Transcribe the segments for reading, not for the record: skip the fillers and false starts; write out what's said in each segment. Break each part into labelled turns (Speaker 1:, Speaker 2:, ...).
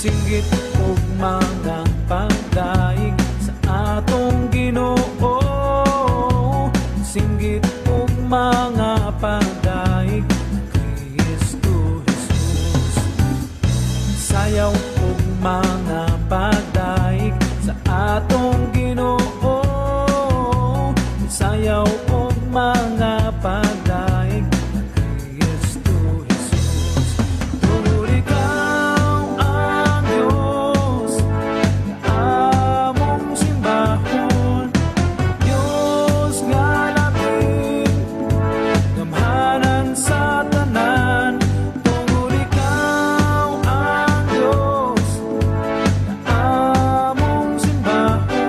Speaker 1: Singgit ug mga pagdaig sa atong Ginoo. Singgit ug mga pagdaig kay Kristo Jesus. Sayaw ug mga pagdaig sa atong Ginoo. Sayaw ug mga pagdaig kay Kristo Jesus. Tungod ikaw ang Diyos na among simbahon, Diyos nga labing gamhanan sa tanan. Tungod ikaw ang Diyos na among simbahon,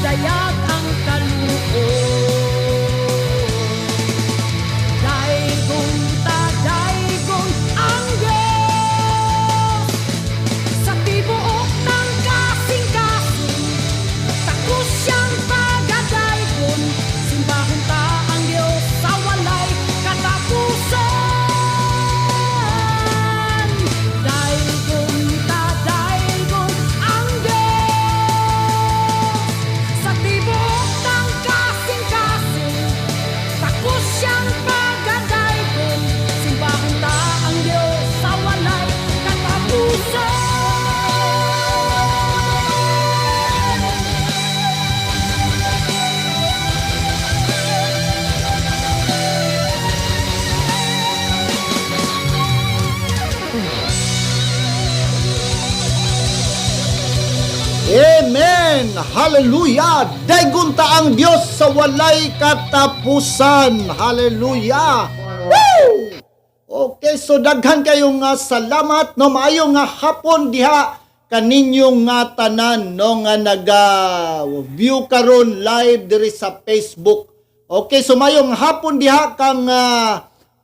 Speaker 1: dayag ang kaluoy. Daigong daigong ang Diyos sa tibuok ng kasing-kasing, takos siyang pagadaygon, simbahon ta ang Diyos sa walay katapusan. Daigong ang Diyos sa tibuok ng kasing-kasing, takos siyang pagadaygon, simbahon ta ang Diyos sa walay katapusan.
Speaker 2: Amen! Hallelujah! Daygunta ang Diyos sa walay katapusan. Hallelujah! Woo! Okay, so daghan kayong salamat no, maayo nga hapon diha kaninyong nga tanan no nga naga-view karon live diri sa Facebook. Okay, so mayong hapon diha kang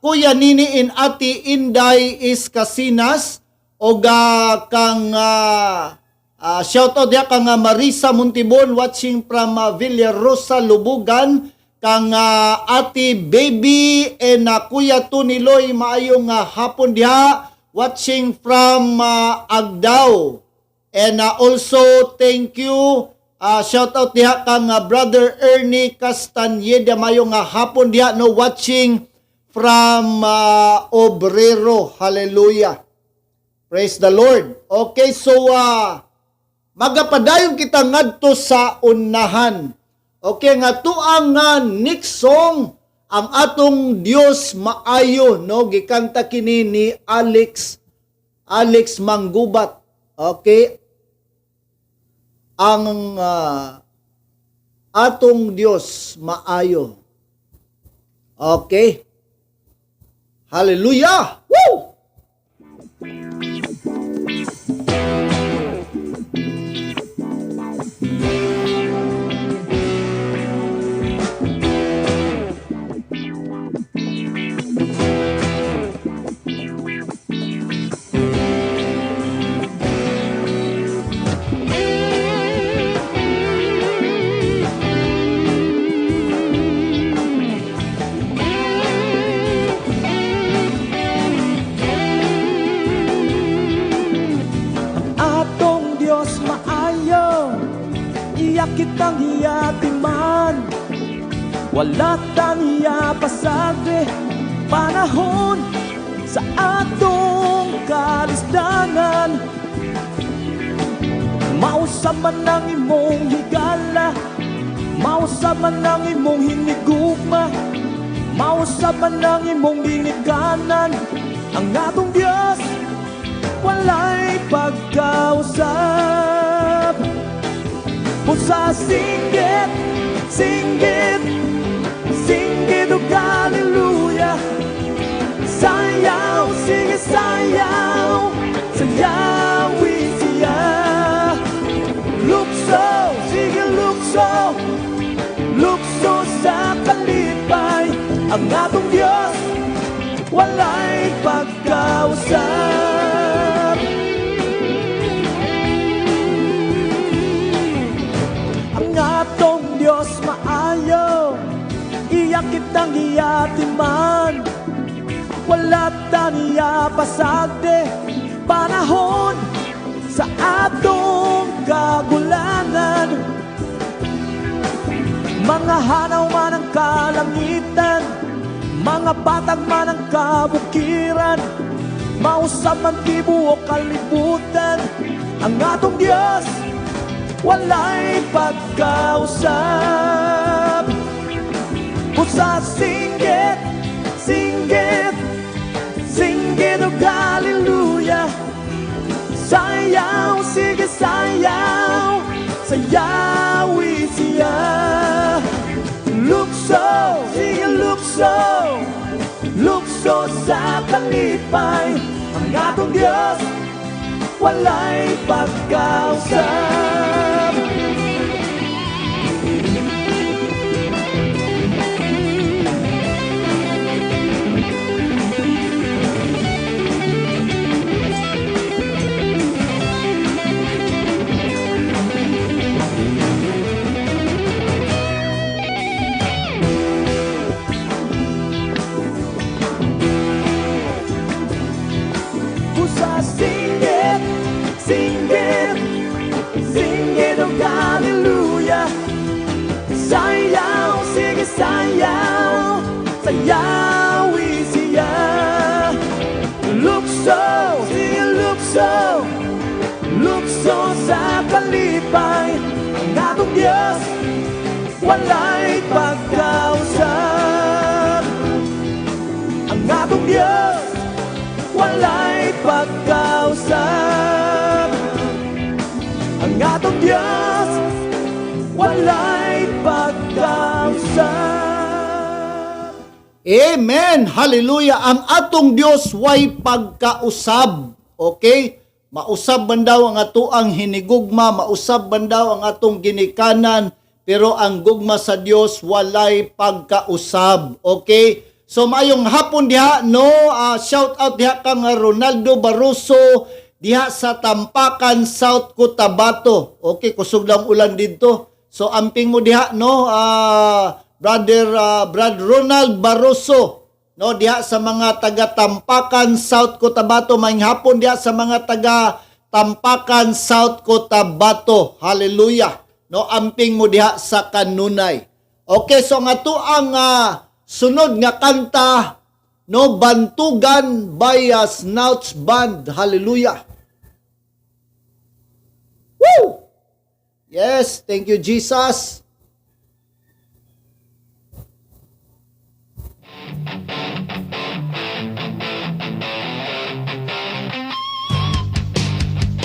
Speaker 2: Kuya Nini in Ati Inday is Casinas o kang shout out diha kang Marisa Montibon watching from Villarosa, Lubugan, kang Ati Baby and Kuya Tuniloy maayong hapon diha watching from Agdao. And also thank you shout out diha kang Brother Ernie Castaneda maayong hapon diha no watching from Obrero. Hallelujah. Praise the Lord. Okay, so magapadayon kita ngadto sa unahan. Okay, nga tuang next song ang atong Dios maayo no gikanta kini ni Alex Manggubat. Okay? Ang atong Dios maayo. Okay? Hallelujah! Woo!
Speaker 1: Kitang hiyatiman, wala taniya pasagre, panahon sa atong kalisdangan. Mausaman ng imong higala, mausaman ng imong hinigugma, mausaman ng imong dinikanan. Ang atong Diyos walay pagkausap. Pusa singgit, singgit, singgit o hallelujah. Sayaw, sige sayaw, sayawin siya. Lukso, sige lukso, lukso sa kalipay. Ang atong Diyos walay pagkausap. Ang atong Diyos maayo, iyak kitang iyatiman, wala taniya pasagde, panahon sa atong kagulangan. Mga hanaw man ang kalangitan, mga batag man ang kabukiran, mausap man tibuok kalibutan. Ang atong Diyos walay pagkausap. Pusa singgit, singgit, singgit o hallelujah. Sayaw, sige sayaw, sayawi siya. Lukso, sige lukso, lukso sa kalipay. Ang atong Diyos walay pagkausap. Diyos walay pagkausap. Ang atong Diyos walay pagkausap. Ang atong Diyos walay pagkausap.
Speaker 2: Amen! Hallelujah! Ang atong Dios way pagkausab. Okay? Mausab man daw ang atoang hinigugma, mausab man daw ang atong ginikanan, pero ang gugma sa Dios walay pagkausab. Okay? So mayong hapon diha, no? Shout out diha kang Ronaldo Barroso diha sa Tampakan, South Cotabato. Okay, kusog lang ulan dito. So amping mo diha, no? Brad Ronald Barroso, no, diha sa mga taga Tampakan, South Cotabato. Mayong hapon diha sa mga taga Tampakan, South Cotabato. Hallelujah. No, amping mo diha sa kanunay. Okay, so nga to ang sunod nga kanta, no, Bantugan by Snouts Band. Hallelujah. Woo! Yes, thank you Jesus.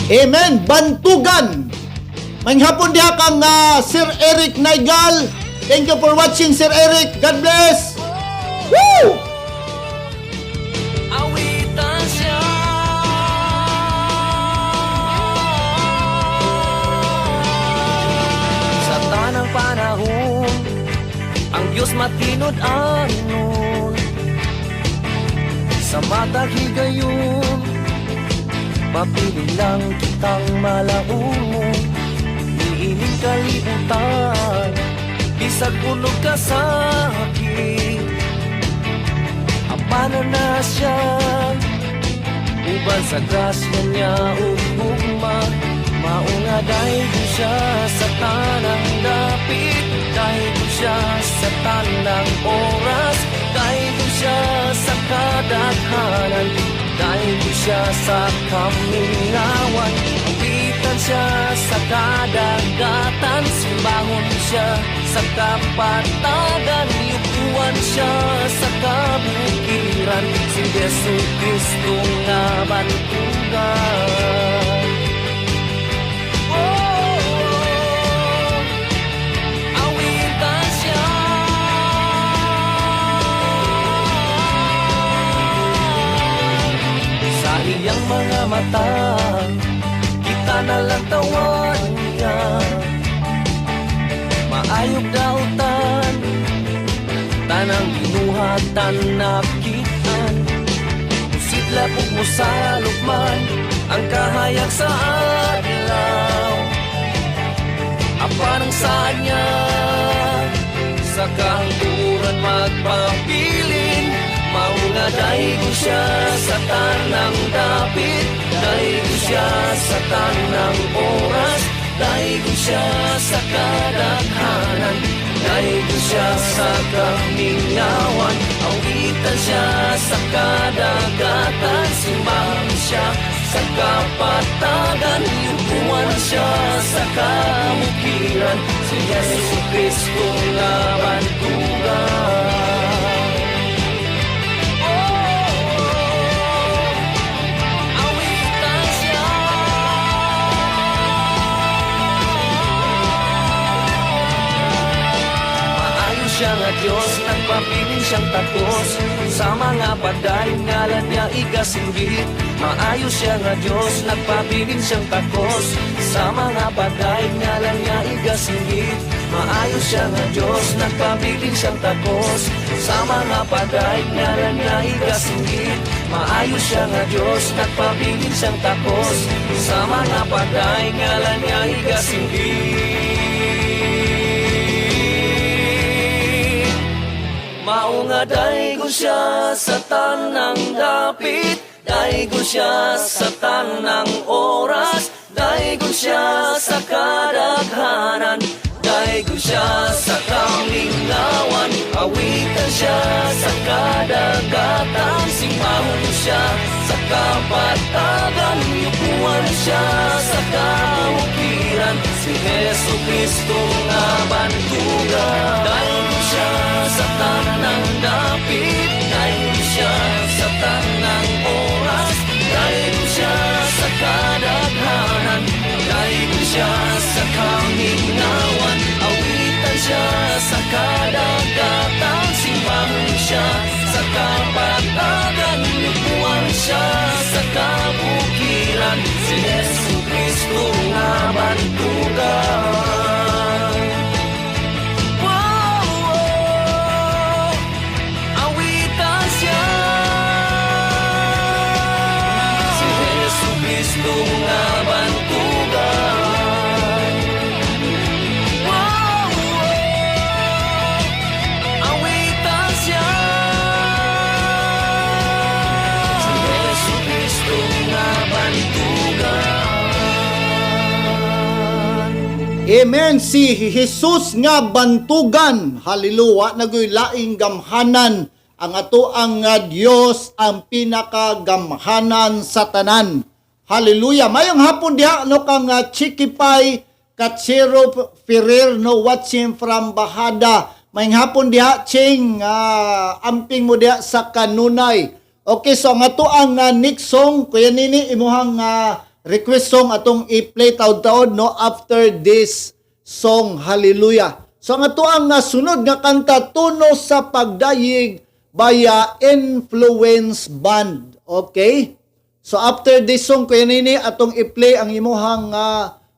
Speaker 2: Amen. Bantugan. Manghapon diha kang Sir Eric Naigal. Thank you for watching, Sir Eric. God bless. Woo!
Speaker 3: Awitan siya sa tanang panahon, ang Diyos matinod anon. Sa matag higayon, papiling lang kitang malaumon. Niining kalibutan, bisag bulog ka sa akin. Apana na siya, uban sa grasya niya ugma. Maunga dahil ko siya sa tanang dapit, dahil ko siya sa tanang oras, dahil ko siya sa kadaghanan, dahil ko siya sa kamingawan. Awitan siya sa kadagatan, simbahon siya sa kapatagan, yukuan siya sa kabukiran, si Yesu Kristo nga bantugan. Awitan siya sa iyang mga mata, kita na lang tawan niya. Maayog dautan, tanang ginuhatan nakitaan. Musidla pug mo sa lukman, ang kahayag sa adlaw. Apan ang saan niya, sa kahangturan magpabilin. Maunga daigo siya sa tanang dapit, daigo siya sa tanang oras, daigo siya sa kadaghanan, daigo siya sa kamingawan. Awitan siya sa kadagatan, simbahan siya sa kapatagan, yukuan siya sa kamukiran, si Yesu Kristo nga bantugan. Siya nga Diyos, nagpapiling siyang takos, sa mga paday ngalan niya igasinggit. Maayos siya nga Diyos, nagpapiling siyang takos, sa mga paday ngalan niya igasinggit. Maayos siya nga Diyos, nagpapiling siyang takos, sa mga paday ngalan niya igasinggit. Maayos siya nga Diyos, nagpapiling siyang takos, sa mga paday ngalan niya igasinggit. Maunga daigo siya sa tanang dapit, daigo siya sa tanang oras, daigo siya sa kadaghanan, daigo siya sa kamingawan. Awitan siya sa kadagatan, simbahon siya sa kapatagan, yukuan siya sa kabukiran, si Jesu Kristo nga bantugan. Dahil siya sa tanang dapit, dahil siya sa tanang oras, dahil siya sa kadaghanan, dahil siya sa kamingawan, awitan siya sa kadagatan, simbahan siya sa kapatagan, lupuan siya sa kabukiran, si Jesu Kristo nga bantugan. Wow, awitan siya, si Jesu Kristo nga bantugan. Wow, awitan siya, si Jesu Kristo nga bantugan.
Speaker 2: Amen. Si Jesus nga bantugan. Hallelujah. Nagoy laing gamhanan. Ang ato ang Dios ang pinakagamhanan sa tanan. Hallelujah. Mayong hapon diha no kang Chikipay Katsiro Ferrer no watching from Bahada. Mayong hapon diha ching amping mo diha sa Kanunay. Okay, so ang ato ang next song kuya nini imuhang request song atong i-play taud-taud no after this song. Hallelujah. So ang ato ang sunod nga kanta Tuno sa Pagdayig by Influence Band. Okay? So after this song kuya nini atong i-play ang imuhang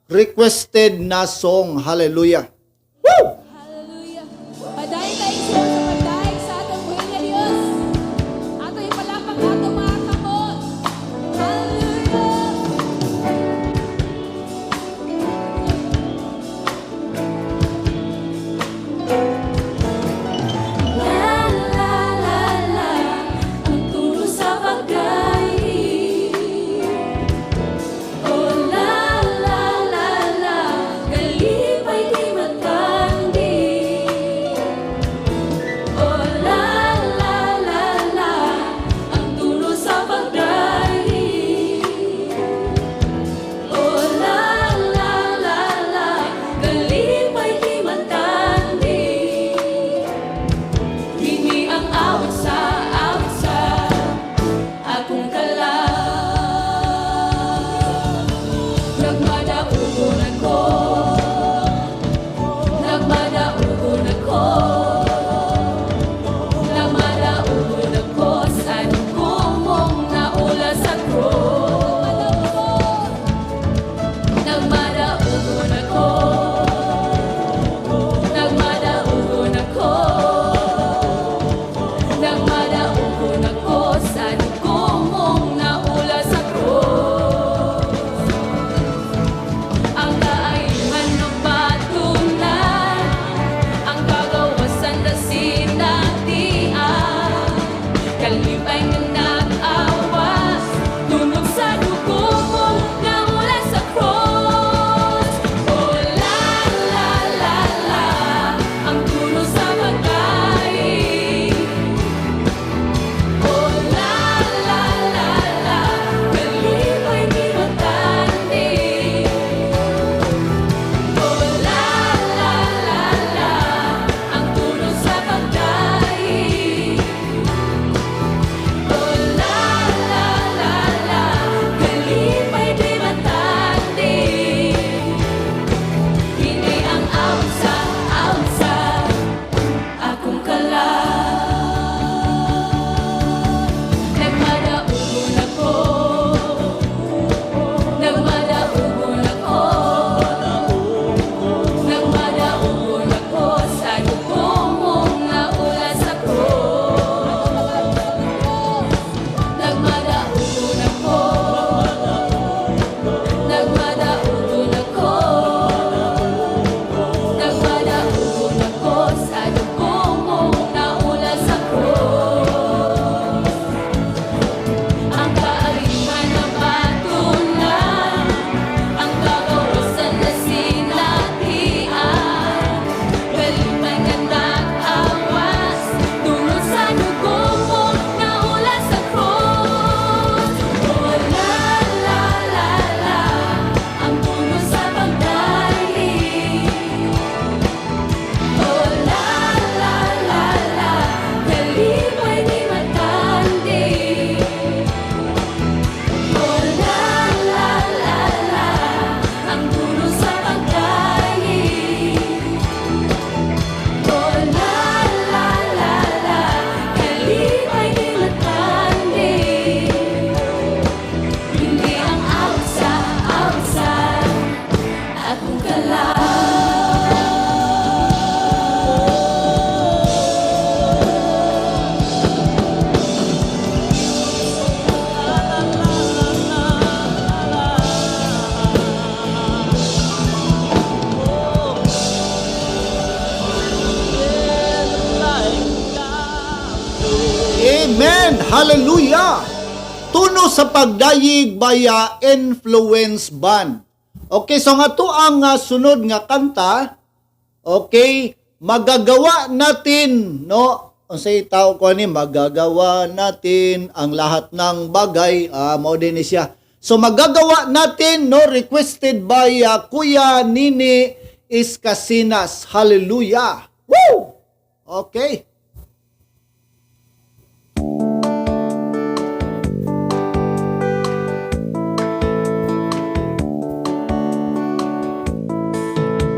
Speaker 2: requested na song. Hallelujah. Woo!
Speaker 4: Hallelujah. Padayon tayo sa pagdaig sa atong buhay nga Dios. Ato ipalapag ato mga kamot. Hallelujah. La la la la, ang tuno sa pagdaig. Oh la la la la, galipay di man
Speaker 2: hallelujah. Tuno sa pagdayig baya influence ban. Okay, so nga to ang sunod nga kanta. Okay, magagawa natin, no? Unsay tao ko ni magagawa natin ang lahat ng bagay, mao din ni siya. So magagawa natin, no, requested by Kuya Nini Iskasinas. Hallelujah. Woo! Okay.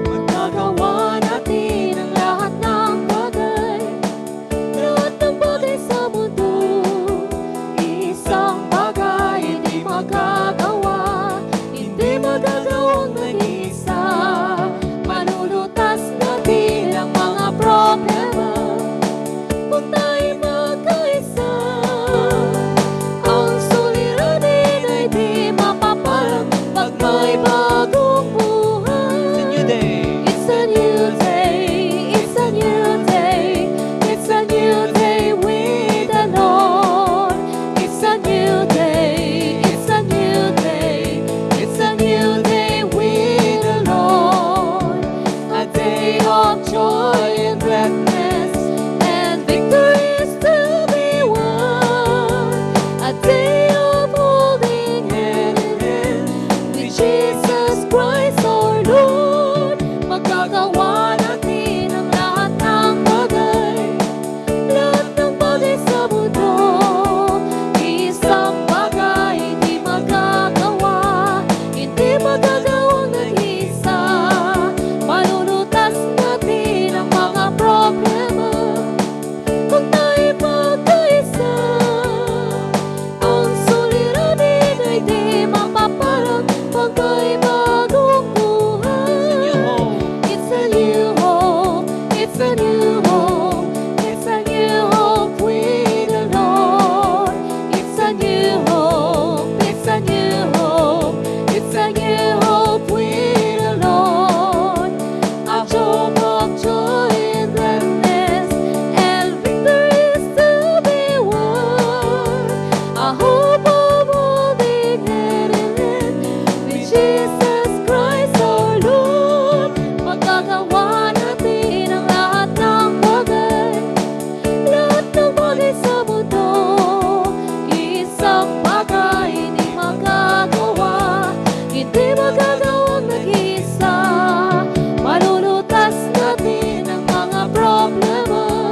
Speaker 5: Magagawa natin ang lahat ng bagay, lahat ng bagay sa mundo. Isang bagay hindi magagawa, hindi magagawang mag-isa. Malulutas natin ang mga problema kung tayo magkaisa. Ang suliranin ay di mapaparang pag may bagong buhay. It's a new day, it's a new day, it's a new day with the Lord. It's a new day, it's a new day, it's a new day with the Lord. A day of joy and gladness, and victory is to be won. A day of holding hand in hand with Jesus Christ our Lord. Magagawa natin ang lahat ng bagay, lahat ng bagay sa mundo. Isang bagay hindi magagawa, hindi magagawang nag-isa. Malulutas natin ang mga problema kung tayo magkaisa. Ang suliranin ay di mapaparang pag may bagong buhay. It's a new hope, it's a new hope, it's a new hope with the Lord. It's a new hope, it's a new hope, it's a new hope with the Lord. A hope of joy and gladness, and victory is to be won. A hope of holding hand in hand with Jesus Christ our Lord. Magagawa natin ang lahat ng bagay, lahat ng bagay sa mundo. Isang bagay hindi magagawa, hindi magagawang nag-isa. Malulutas natin ang mga problema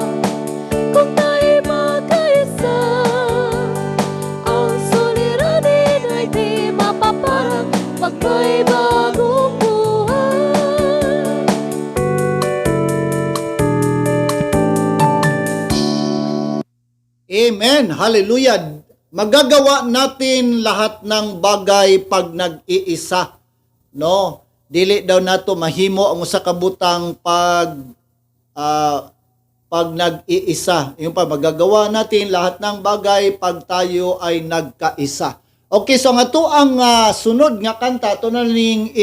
Speaker 5: kung tayo magkaisa. Ang suliranin ay di mapaparang pag may bagong buhay.
Speaker 2: Amen. Hallelujah. Magagawa natin lahat ng bagay pag nag-iisa. No? Dili daw nato mahimo ang usa ka butang pag nag-iisa. Yung pa magagawa natin lahat ng bagay pag tayo ay nagkaisa. Okay, so nga to ang sunod nga kanta to na ning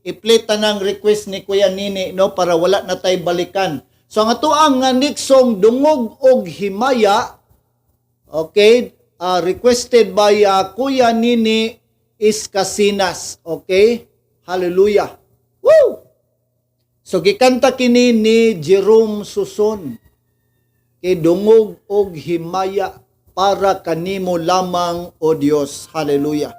Speaker 2: i-plita ng request ni Kuya Nini, no, para wala na tay balikan. So nga to ang next song, Dungog og Himaya. Okay, requested by Kuya Nini Iskasinas. Okay, hallelujah. Woo! So gikanta kini ni Jerome Suson. Kay Dungog og Himaya para kanimo lamang, o Dios. Hallelujah.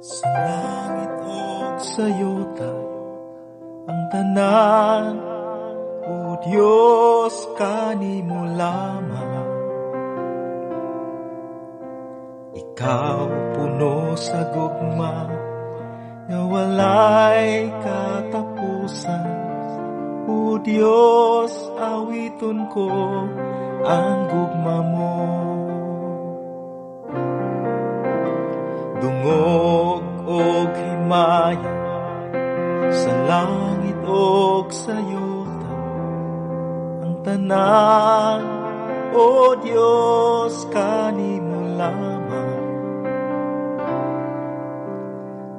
Speaker 1: Sa langit o sa yuta, ang tanan, o Diyos, kanimo lamang. Ikaw puno sa gugma, nga walay katapusan. O Diyos, awiton ko ang gugma mo. Dungog og himaya sa langit og sa yuta, ang tanan, O Diyos, kanimo lamang.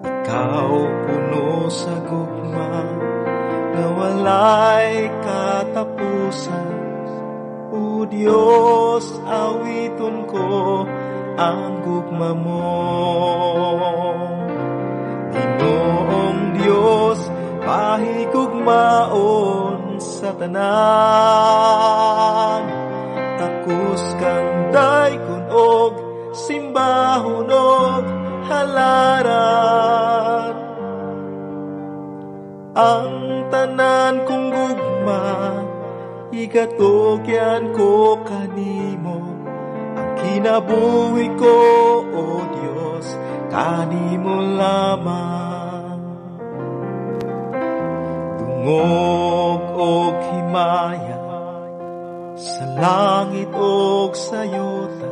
Speaker 1: Ikaw puno sa gugma, na walay katapusan. O Diyos, awiton ko ang gugma mo. Ginoong Diyos, pahigugmaon sa tanan. Takus kang daykon og simbahon og halaran. Ang tanan kong gugma, igatugyan ko kanimo. Ang kinabuhi ko, O Diyos, kanimo lamang. Dungog og himaya, sa langit og sa yuta,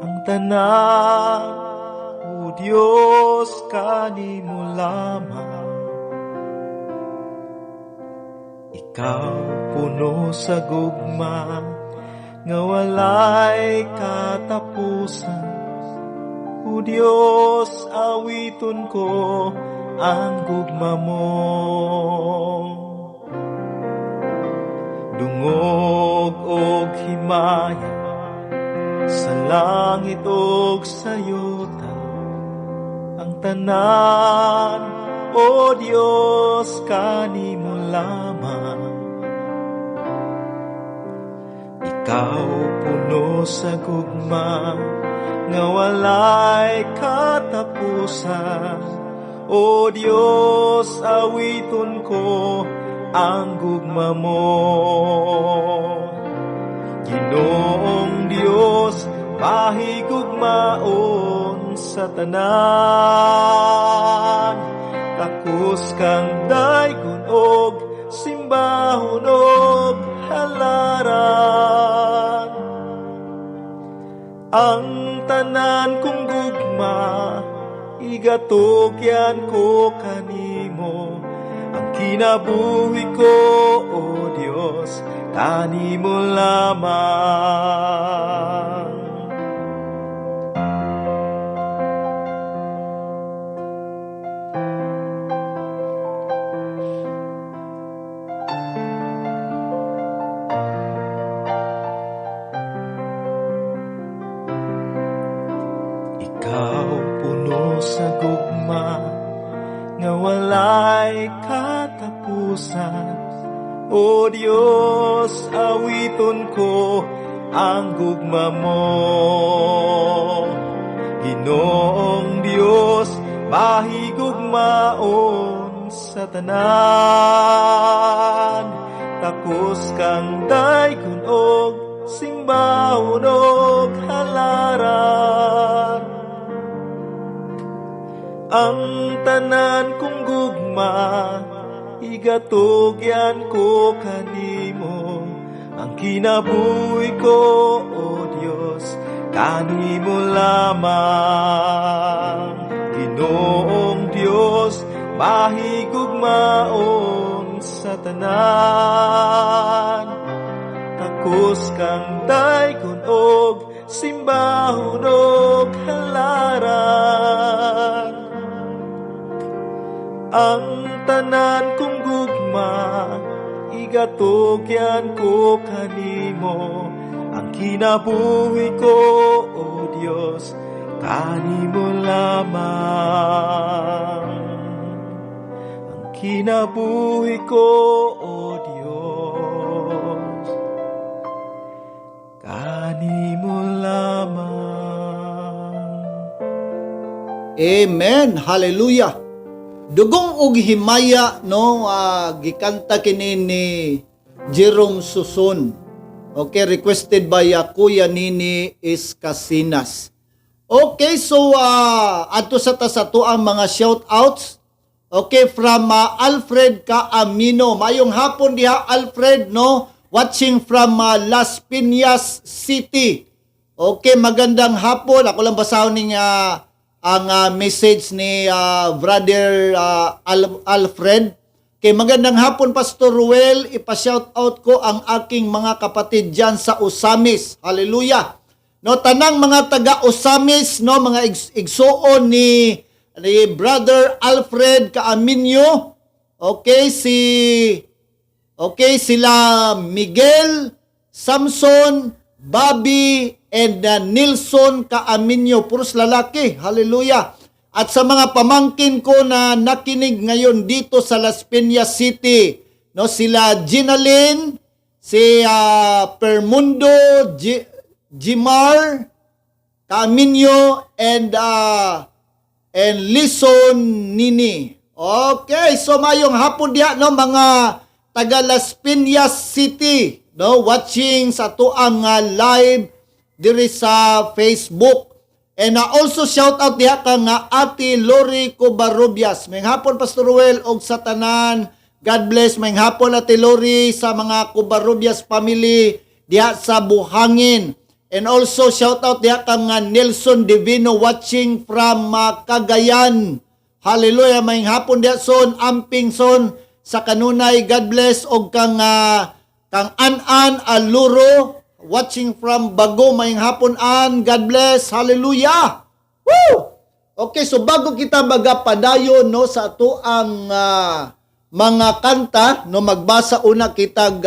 Speaker 1: ang tanan, O Diyos, kanimo lamang. Ikaw puno sa gugma, nga walay katapusan. O Diyos, awiton ko ang gugma mo. Dungog og himaya, sa langit og sa yuta, ang tanan, O Diyos, kanimo lamang. Ikaw puno sa gugma, nga walay katapusan. O Diyos, awiton ko ang gugma mo. Ginoong Diyos, pahigugmaon sa tanan. Takus kang daykon og simbahon og halaran. Ang tanan kong gugma, igatugyan ko kanimo. Ang kinabuhi ko, O Diyos, kanimo lamang. Ikaw puno sa gugma, nga walay katapusan. O Diyos, awiton ko ang gugma mo. Ginoong Diyos, pahigugmaon sa tanan. Takus kang daykon og simbahon og halaran. Ang tanan kong gugma, igatugyan ko kanimo. Ang kinabuhi ko, O Diyos, kanimo lamang. Ginoong Diyos, mahigugmaon sa tanan. Takus kang daykon og simbahon og halaran. Ang tanan kong gugma, igatugyan ko kanimo. Ang kinabuhi ko, O Diyos, kanimo lamang. Ang kinabuhi ko, O Diyos, kanimo lamang.
Speaker 2: Amen. Hallelujah. Dugong og himaya no gikanta kini ni Jerome Suson. Okay, requested by Kuya Nini Iscasinas. Okay, so ato sa ang mga shout outs. Okay, from Alfred Caamino. Mayong hapon diha Alfred no, watching from Las Piñas City. Okay, magandang hapon. Ako lang basahon ning ang message ni Brother Alfred. Kay magandang hapon, Pastor Ruel. Ipa-shout out ko ang aking mga kapatid dyan sa Usamis. Hallelujah. No, tanang mga taga Usamis, no, mga igsuon ni Brother Alfred Kaaminyo. Okay, sila Miguel, Samson, Bobby, and Nilson Kaaminyo. Puros lalaki. Hallelujah. At sa mga pamangkin ko na nakinig ngayon dito sa Las Piñas City, no, sila Ginalyn, si Permundo, Jimar, Kaaminyo, and Lison Nini. Okay, so mayong hapon diha, no, mga taga Las Piñas City, no, watching sa tuang live diri sa Facebook. And also shout out diha ka nga Ate Lori Covarrubias. May hapon, Pastor Ruel, og sa tanan. God bless. May hapon, Ate Lori, sa mga Covarrubias family diha sa Buhangin. And also shout out diha ka nga Nelson Divino watching from Cagayan. Hallelujah. May hapon diha son, amping son sa kanunay. God bless. Og kang An-An Aluro watching from Bago, maying hapon an. God bless. Hallelujah. Woo! Okay, so bago kita magapadayon, no, sa ato ang mga kanta, no, magbasa una kita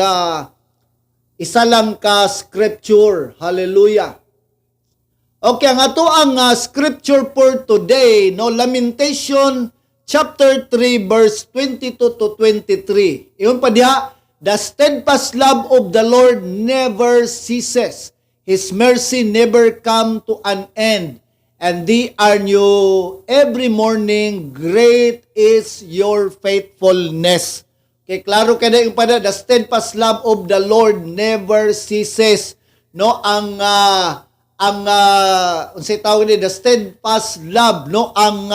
Speaker 2: isa lang ka scripture. Hallelujah. Okay, ang ato ang scripture for today, no, Lamentation chapter 3 verse 22 to 23. Iyon pa diha, the steadfast love of the Lord never ceases. His mercy never come to an end. And they are new every morning. Great is your faithfulness. Okay, klaro kada yung pada, the steadfast love of the Lord never ceases. No, unsay tawag ni, the steadfast love, no, ang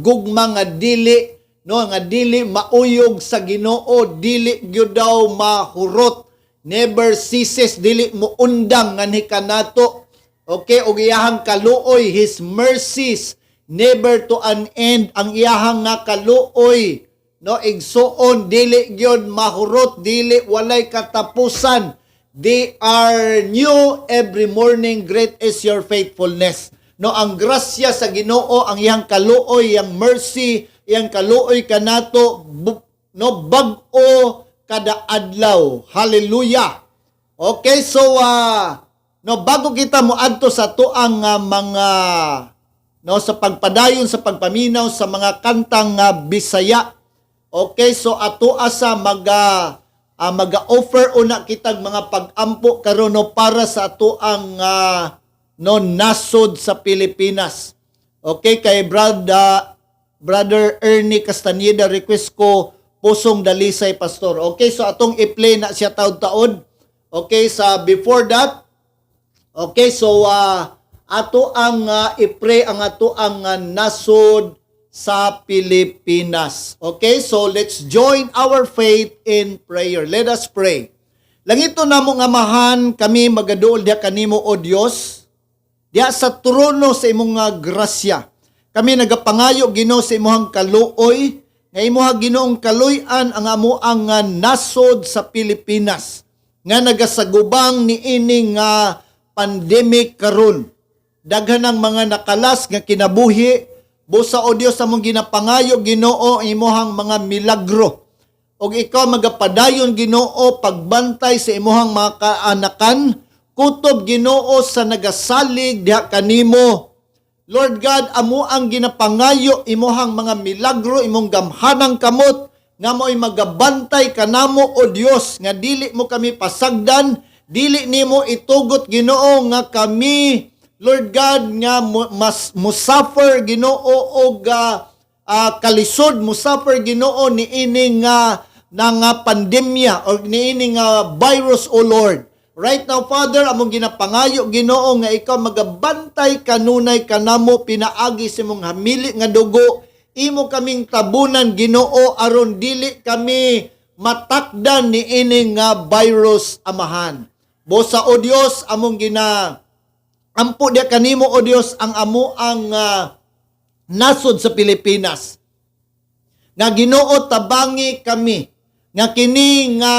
Speaker 2: gugma nga dili, no, nga dili mauyog sa Ginoo, dili gyud daw mahurot, never ceases, dili mo undang nga ni kanato. Okay, og iyahang kaluoy, his mercies never to an end. Ang iyahang nga kaluoy, no, igsuon, dili gyud mahurot, dili walay katapusan. They are new every morning. Great is your faithfulness. No, ang grasya sa Ginoo, ang iyang kaluoy, ang mercy, iyang kaluoy kanato, no, bag-o kada adlaw. Hallelujah. Okay, so no, bago kita moadto sa tuang mga, no, sa pagpadayon, sa pagpaminaw sa mga kantang Bisaya. Okay, so ato asa maga-offer una kitag mga pag-ampo karon, no, para sa ato ang no, nasod sa Pilipinas. Okay, kay Brother Ernie Castaneda, request ko pusong dalisay, Pastor. Okay, so atong i-play na siya taod-taod. Okay, sa before that, okay, so ato ang i-pray ang ato ang nasod sa Pilipinas. Okay, so let's join our faith in prayer. Let us pray. Langito namo nga amahan, kami magaduol diha kanimo, O Dios, diha sa trono sa imong grasya. Kami nagapangayo, Ginoo, sa imong kaluoy, nga imong Ginoong kaluy-an ang amo ang nasod sa Pilipinas, nga nagasagubang ni ining pandemic karon. Daghan ang mga nakalas nga kinabuhi, busa, O Dios, among ginapangayo, Ginoo, imong mga milagro. Og ikaw magapadayon, Ginoo, pagbantay sa imong mga kaanakan, kutob, Ginoo, sa nagasalig diha kanimo. Lord God, amo ang ginapangayo, imuhang mga milagro, imong gamhanang kamot, nga mo'y magabantay kanamo, O Dios, nga dili mo kami pasagdan, dili nimo itugot, Ginoo, nga kami, Lord God, nga musuffer, Ginoo, og kalisod, musuffer, Ginoo, ni ining pandemya, o ni ining virus, O Lord. Right now, Father, among ginapangayo, Ginoo, nga ikaw magabantay kanunay kanamo, pinaagi sa mong hamili nga dugo, imo kaming tabunan, Ginoo, aron dili kami matakdan ni ining virus, Amahan. Bosa, O Dios, among ampo dia kanimo, O Dios, ang amo ang nasod sa Pilipinas. nga Ginoo tabangi kami nga kini nga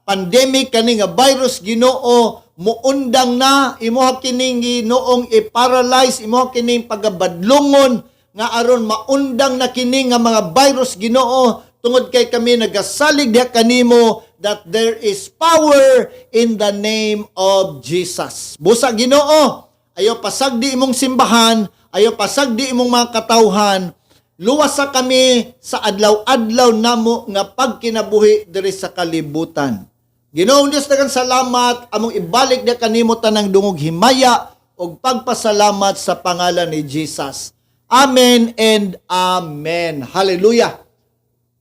Speaker 2: pandemic kani nga virus Ginoo muundang na imuha kining Ginoong i-paralyze imuha kining pagabadlungon nga aron maundang na kini nga mga virus Ginoo tungod kay kami nagasalig diha kanimo that there is power in the name of Jesus. Busa Ginoo, ayo pasagdi imong simbahan, ayo pasagdi imong mga katawhan, luwasa kami sa adlaw-adlaw namo nga pagkinabuhi diri sa kalibutan. Ginoong Dios daghang salamat among ibalik na kanimo tanang dungog himaya ug pagpasalamat sa pangalan ni Jesus. Amen and amen. Hallelujah.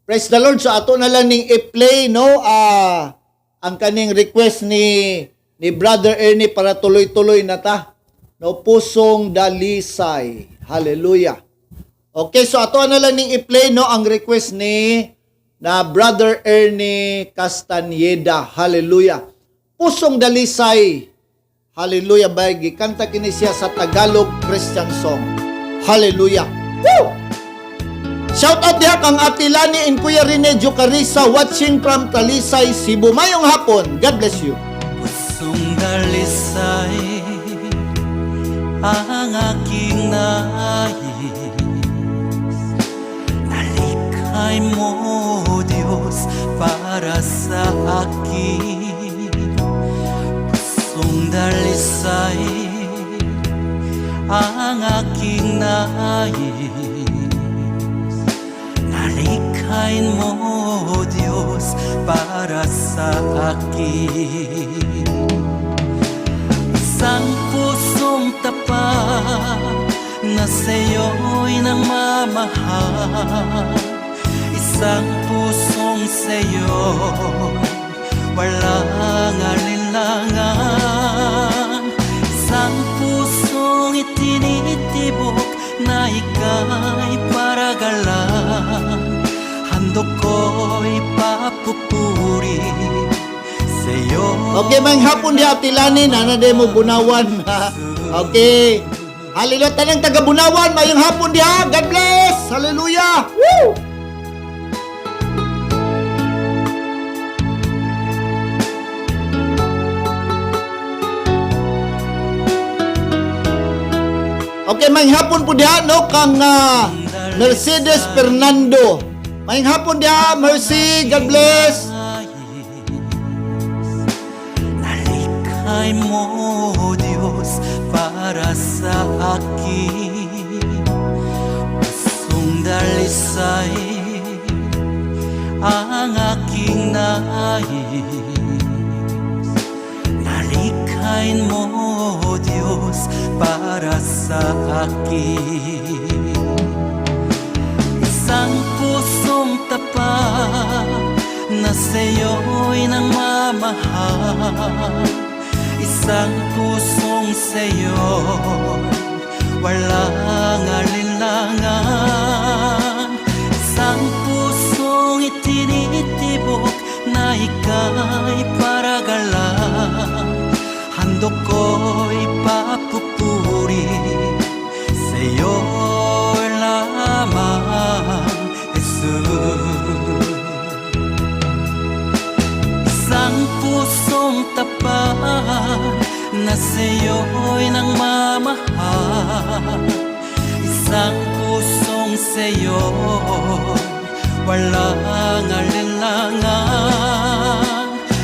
Speaker 2: Praise the Lord. So ato na lang ning i-play no ang kaning request ni Brother Ernie para tuloy-tuloy na ta. No, pusong dalisay. Hallelujah. Okay, so ato na lang ning i-play no ang request ni na Brother Ernie Castaneda. Hallelujah. Pusong dalisay. Hallelujah. Baygi kanta kini siya sa Tagalog Christian song. Hallelujah. Woo! Shout out diha kang Ate Lani and Kuya Rene Jocarisa watching from Talisay, Cebu. Mayong hapon. God bless you.
Speaker 3: Pusong dalisay ang aking nais, nalikhay mo Diyos para sa akin. Pusong dalisay ang aking nais, nalikhain mo Diyos para sa akin. Isang pusong tapat na sa'yo'y namamahal, isang pusong sa'yo walang alinlangan, isang pusong itinitibok na ika'y paragalan, handog ko'y papupuri sa'yo.
Speaker 2: Okay, mayong hapon di Ate Lani, nanade mo Bunawan. Okay. Hallelujah, tanang taga Bunawan, mayong hapon di ha. God bless. Hallelujah. Woo! Okay, mayong hapon po di ha, no, kang Mercedes Fernando. Mayong hapon di ha, Mercy. God bless.
Speaker 3: Nalikhay mo Diyos para sa akin. Pusong dalisay ang aking nais, nalikhain mo Diyos para sa akin. Isang pusong tapat na sa'yo'y nangmamahal, isang pusong sa'yo walang alinlangan, isang pusong itinitibok na ika'y paragalan, handog ko'y papupuri sa'yo lamang, Jesus. Isang pusong tapat na sa'yo'y nangmamahal, isang pusong sa'yo walang alinlangan,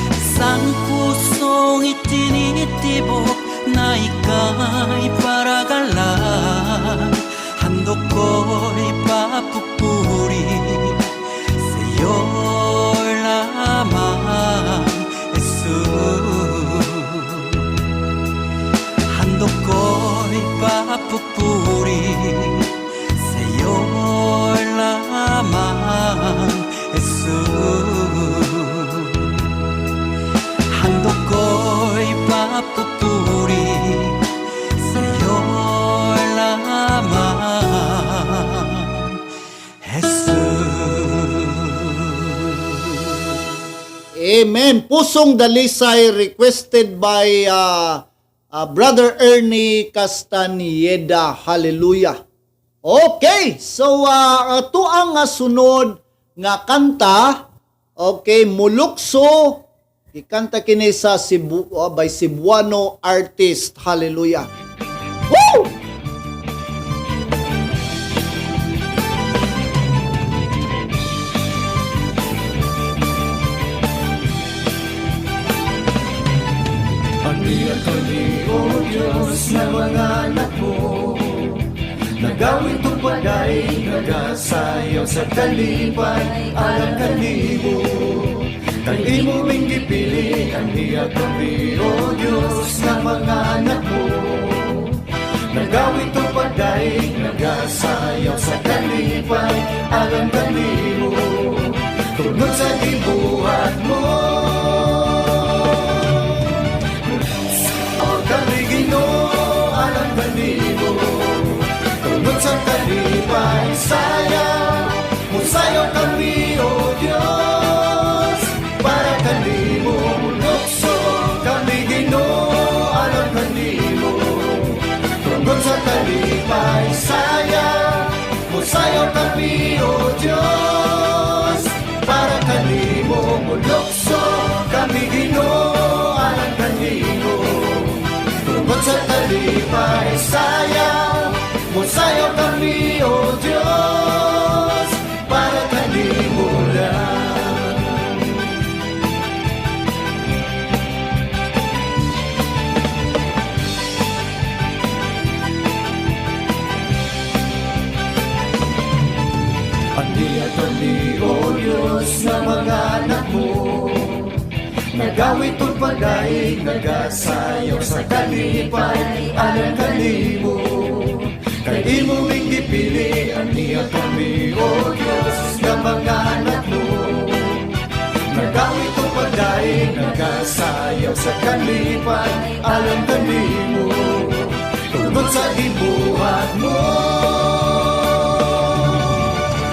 Speaker 3: isang pusong itinitibok na ika'y paragalan, handog ko'y papupuri sa'yo lamang, Jesus. Handog ko'y papupuri sa'yo lamang, Jesus. Handog ko'y papupuri sa'yo lamang, Jesus.
Speaker 2: Amen. Pusong dalisay requested by Brother Ernie Castaneda. Hallelujah. Okay, so ato ang sunod nga kanta, okay, Mulukso, ikanta kini sa by Cebuano artist. Hallelujah. Woo!
Speaker 1: Aniya kami, O Diyos, na mga anak mo, nagawin tumpaday, nagasayaw sa kalipay, alang kanimo. Kay imo ming gipili, aniya kami, O Diyos, na mga anak mo, nagawin tumpaday, nagasayaw sa kalipay, alang kanimo. Tungod sa gibuhat mo, kami Ginoo, alam kanimo. Tungod sa kalipay, sayaw, musayaw kami, O Diyos, para kanimo. Mulukso kami Ginoo, alam kanimo. Tungod sa kalipay, sayaw, musayaw kami, O Diyos, para kanimo. Mulukso kami Ginoo, alam kanimo. Tungod sa kalipay, sayaw, musayaw kami, O Diyos, para kanimo lang. Aniya kami, O Diyos, na mga anak mo, nagawin tulpaday, nagasayaw sa kalipay, alang kanimo. Kay imo ming gipili, aniya kami, O Diyos, na mga anak mo, nagawin tulpaday, nagasayaw sa kalipay, alang kanimo. Tungod sa gibuhat mo,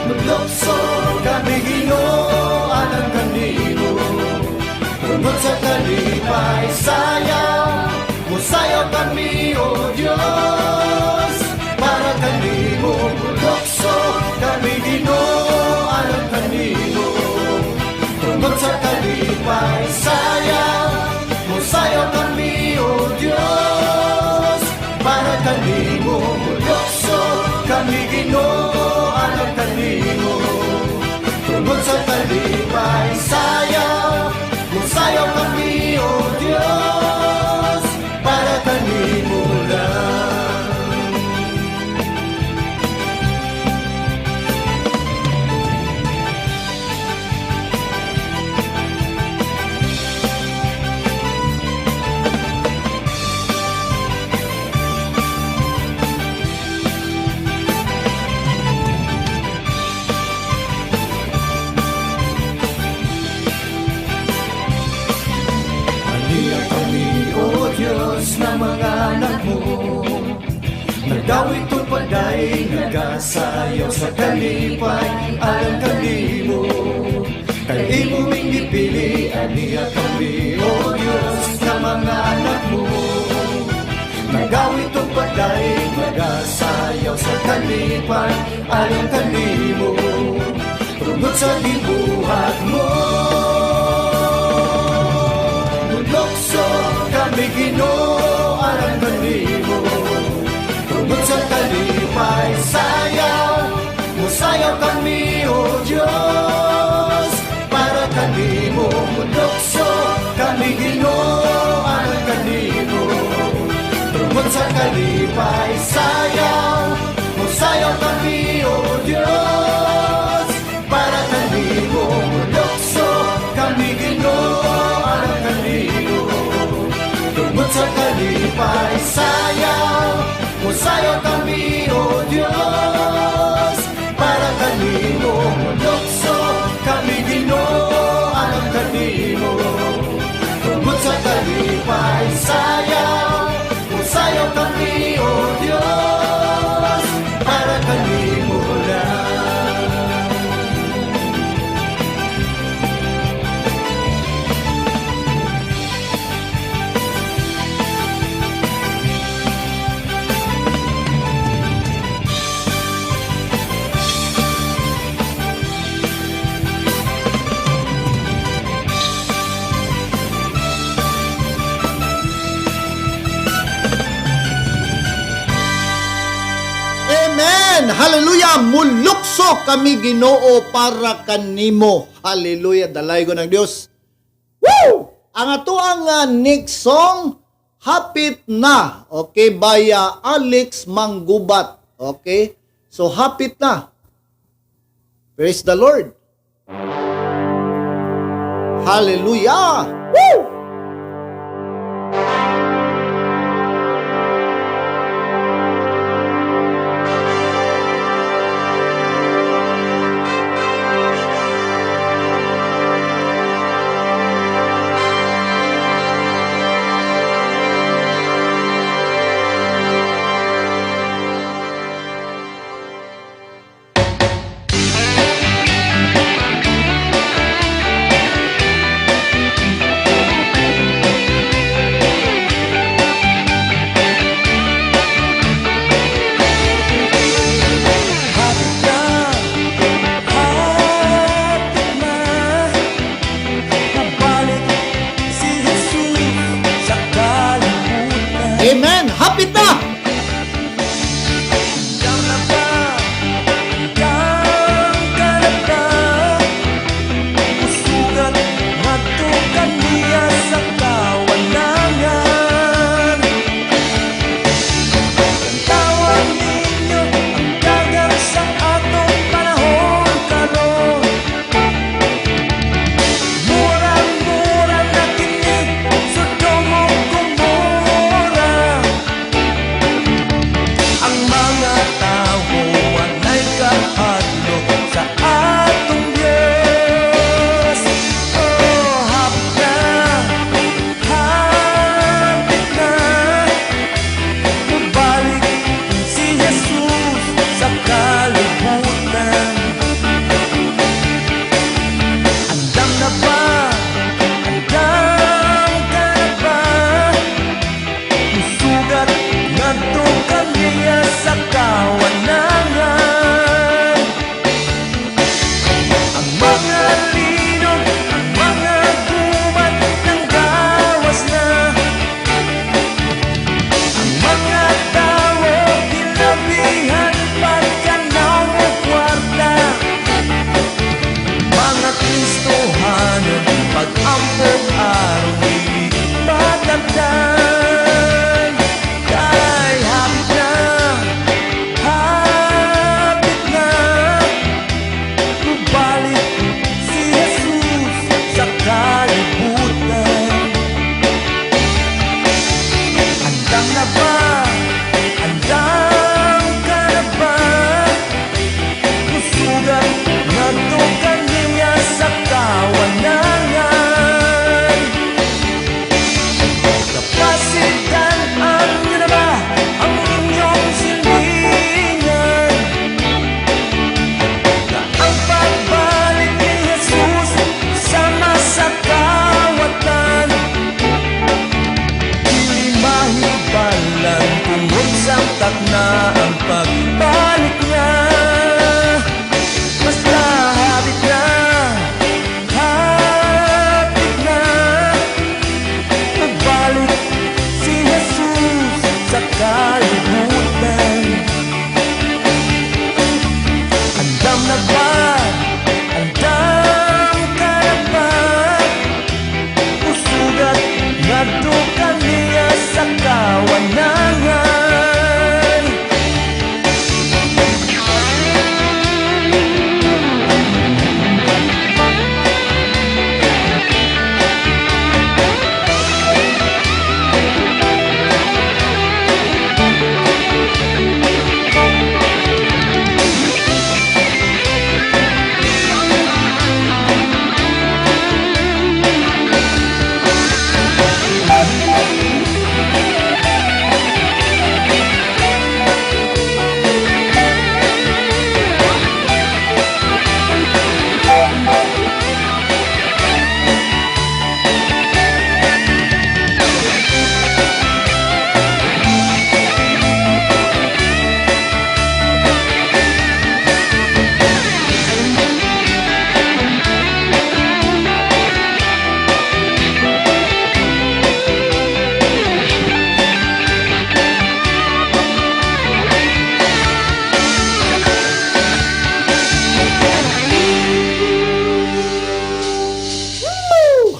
Speaker 1: mulukso kami Ginoo, alang kanimo. Tungod sa kalipay, sayaw, musayaw kami, O Diyos, para kanimo. Mulukso kami Ginoo, alam kanimo. Tungod sa kalipay, sayaw, musayaw kami, O Diyos, para kanimo. Mulukso kami Ginoo, alam kanimo. Tungod sa kalipay, sayaw, musayaw kami, O Diyos, para kanimo lang. Aniya kami, O Diyos, na mga anak mo, nagawin tulpaday, nagasayaw sa kalipay, alang kanimo. Kay imo ming gipili, aniya kami, O Diyos, na mga anak mo, nagawin tulpaday, nagasayaw sa kalipay, alang kanimo. Tungod sa gibuhat mo, mulukso kami Ginoo, alam kanimo. Tungod sa kalipay, sayaw, musayaw kami, O Diyos, para kanimo. Mulukso kami Ginoo, alam kanimo. Tungod sa kalipay, sayaw, musayaw kami, O Diyos, para kanimo. Mulukso kami Ginoo, alam kanimo. Tungod sa kalipay, sayaw, musayaw kami, O Diyos, para kanimo. Mulukso kami Ginoo, alam kanimo. Tungod sa kalipay, sayaw, musayaw kami, O Diyos,
Speaker 2: hallelujah, mulukso kami Ginoo para kanimo. Hallelujah, dalay ko ng Dios. Woo! Ang atuang next song, Hapit Na. Okay, by Alex Manggubat. Okay? So, hapit na. Praise the Lord. Hallelujah. Woo!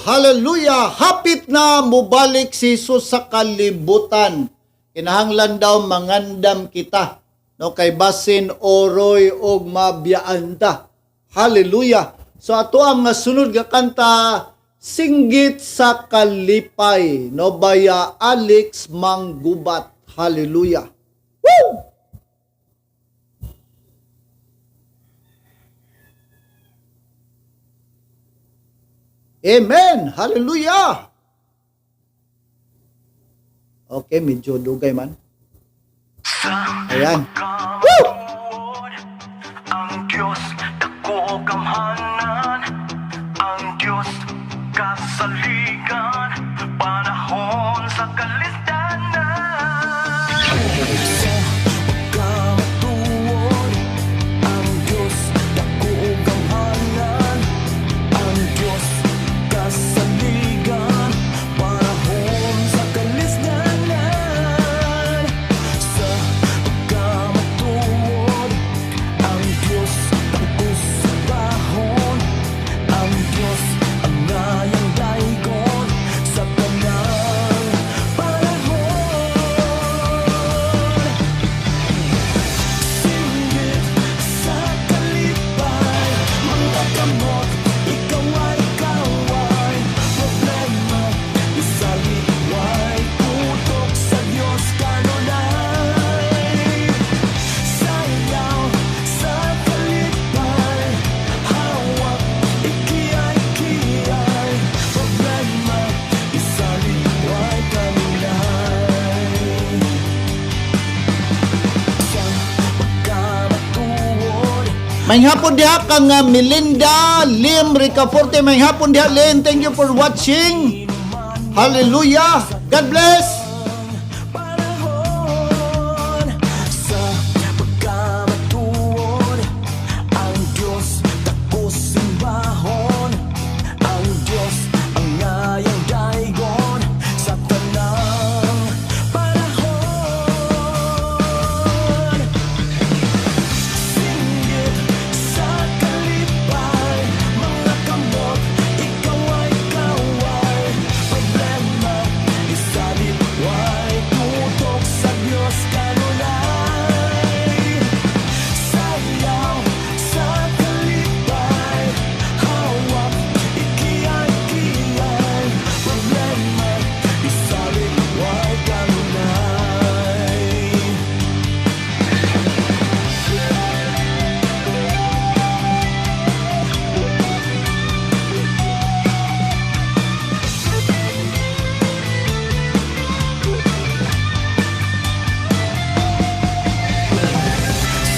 Speaker 2: Hallelujah! Hapit na mubalik si Jesus sa kalibutan. Kinahanglan daw mangandam kita. No, kay basin oroy og mabiyaanta. Hallelujah! So ato ang sunod nga kanta, Singgit sa Kalipay, no, baya Alex Manggubat. Hallelujah! Woo! Amen! Hallelujah! Okay, medyo dugay man. Ayan. Woo!
Speaker 6: Ang Diyos, dako kamhanan. Ang Diyos, kasaligan. Panahon sa kalisdanan. Kamatuon. Ang Diyos, dako kamhanan. Ang Diyos, kasaligan. Panahon sa kalisdanan. Sa kamatuon. Ang Diyos, tapos sa bahon. Ang Diyos, ang ngayang daigon. Sa tanang panahon. Singgit sa kalipay. Mga kamot, ikaw ay kaway. Problema, isaliway. Tutok sa Diyos kanunay. Sayaw sa kalipay. Hawak, ikiyay-kiyay. Problema, isaliway kanunay. Sa pagkamatuod.
Speaker 2: May hapon diha kang Melinda Lim Ricaforte. May hapon diha Len. Thank you for watching. Hallelujah. God bless.
Speaker 6: Panahon sa pagkamatuon. Ang Diyos, takos simbahon. Ang Diyos, ang ngayang daigon. Sa tanang panahon. Singgit sa kalipay. Mga kamot, ikaw ay kaway. Problema, isaliway. Tutok sa Diyos kanunay. Sayaw sa kalipay. Hawak, ikiyay-kiyay. Problema, isaliway kanunay.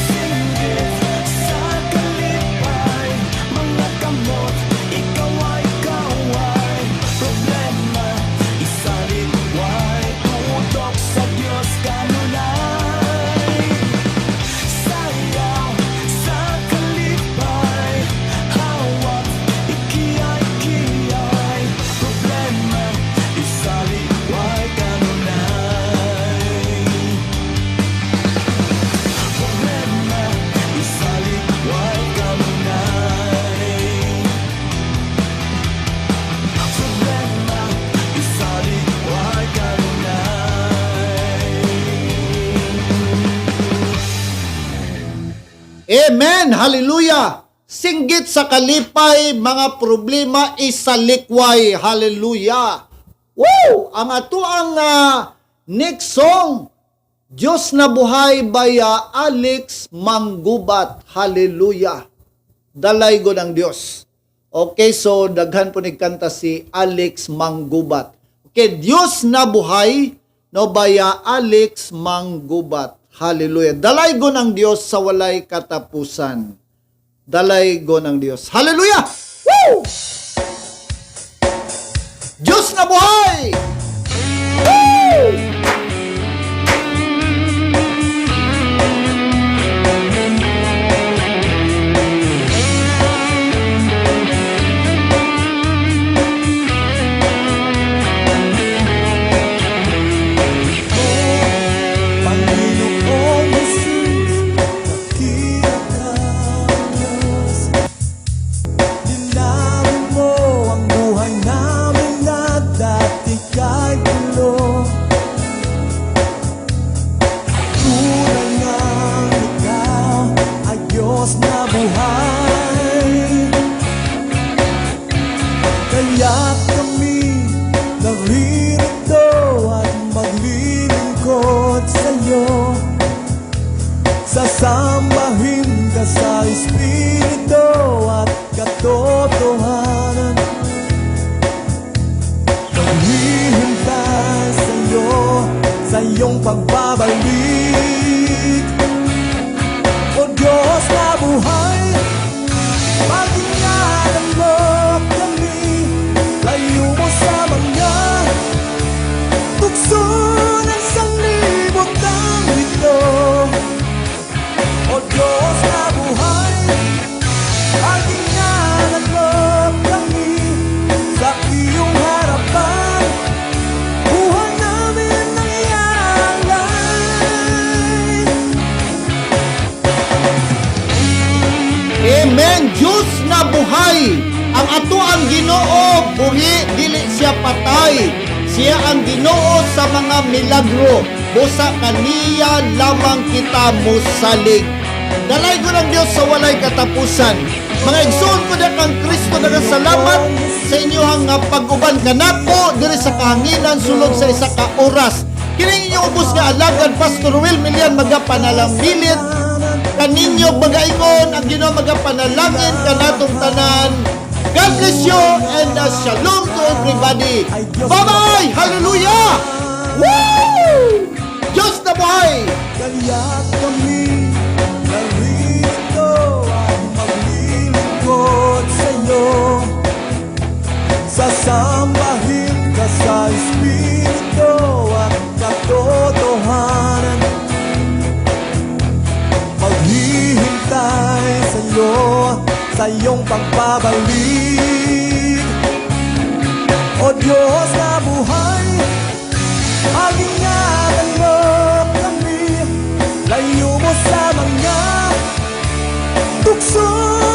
Speaker 6: Singgit sa kalipay. Mga kamot, ikaw ay kaway. Problema, isaliway. Tutok sa Diyos kanunay. Sayaw sa kalipay. Hawak, ikiyay-kiyay. Problema, isaliway kanunay. Problema, isaliway kanunay. Problema, isaliway kanunay.
Speaker 2: Amen. Hallelujah. Singgit sa kalipay, mga problema isalikway. Hallelujah. Woo! Ang ato ang next song, Diyos na buhay baya Alex Manggubat. Hallelujah. Dalay go ng Diyos. Okay, so daghan po nagkanta si Alex Manggubat. Okay, Diyos na buhay no baya Alex Manggubat. Hallelujah. Dalay go ng Diyos sa walay katapusan. Dalay go ng Diyos. Hallelujah! Woo! Diyos na buhay! Woo!
Speaker 6: Panginoong Jesus, dakila kang Diyos. Linawin mo ang buhay namin. Kaya't kami naririto at maglilingkod sa'yo. Sasambahin ka sa Espiritu at katotohanan. Naghihintay sa'yo, sa iyong pagbabalik. O Diyos na buhay, pag-ingatan mo kami. Layo mo sa mga tukso ng sanlibutan ito. O Diyos na buhay, pag-ingatan mo kami. Sa iyong harapan, buhay namin ang ialay.
Speaker 2: Amen. Diyos na buhay. Ang ato ang Ginoo, buhi, dili siya patay. Siya ang Ginoo sa mga milagro. Busa kaniya lamang kita musalig. Dalay ko ng Diyos sa walay katapusan. Mga igsoon ko na kang Kristo, nagasalamat sa inyohang pag-uban kanako diri sa kahanginan sulod sa isa ka oras. Kining inyong ubos nga alagad, Pastor Will Milian magapanalamilit. Kaninyo bagaingon ang Ginoo magapanalangin kanatong tanan. God bless you and shalom to everybody. Bye-bye! Hallelujah! Woo! Diyos na buhay!
Speaker 6: Kaya't kami narito at maglilingkod sa'yo. Sasambahin ka sa Espiritu at katotohanan. Maghihintay sa'yo, sa iyong pagbabalik. O Diyos na buhay, pag-ingatan mo kami. Layo mo sa mga tukso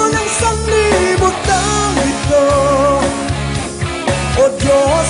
Speaker 6: ng sanlibutan ito. O Diyos